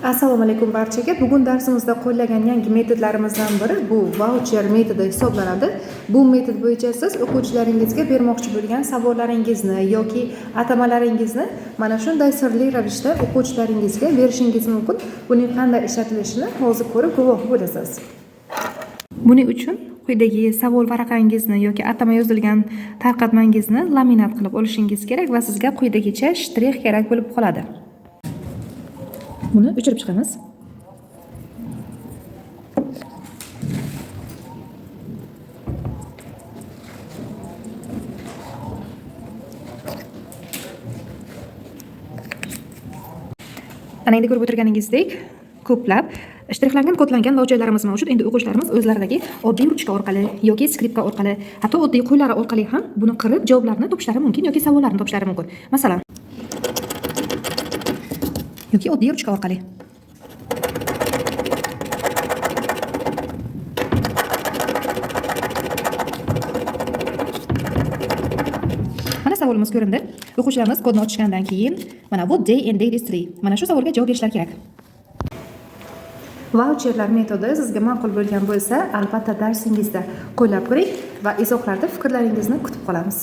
Assalomu alaykum barchaga. Bugun darsimizda qo'llagan yangi metodlarimizdan biri bu voucher metodi hisoblanadi. Bu metod bo'yicha siz o'quvchilaringizga bermoqchi bo'lgan savollaringizni yoki atamalaringizni mana shunday sirli ravishda o'quvchilaringizga berishingiz mumkin. Buning qanday ishlatilishini hozir ko'rib guvoh bo'lasiz. Buning uchun quyidagi savol varaqangizni yoki atama yozilgan tarqatmangizni laminat qilib olishingiz kerak va sizga quyidagicha shtrix kerak bo'lib qoladi. Buni o'chirib chiqamiz. Ana endi ko'rib o'tirganingizdek, ko'plab shtrixlangan kodlangan voucherlarimiz mavjud. Endi o'quvchilarimiz o'zlaridagi oddiy ruchka orqali yoki skripka orqali, hatto oddiy qo'llari orqali ham buni qirib javoblarni topishlari mumkin yoki savollarni topishlari mumkin. Masalan, yoki oddiy ruchka orqali. Mana savolimiz ko'rindi. O'quvchilarimiz kodni ochgandan keyin mana bu day and date is 3. Mana shu savolga javob berishlari kerak. Voucherlar metodi sizga ma'qul bo'lgan bo'lsa, albatta darsingizda qo'llab ko'ring va izohlarda fikrlaringizni kutib qolamiz.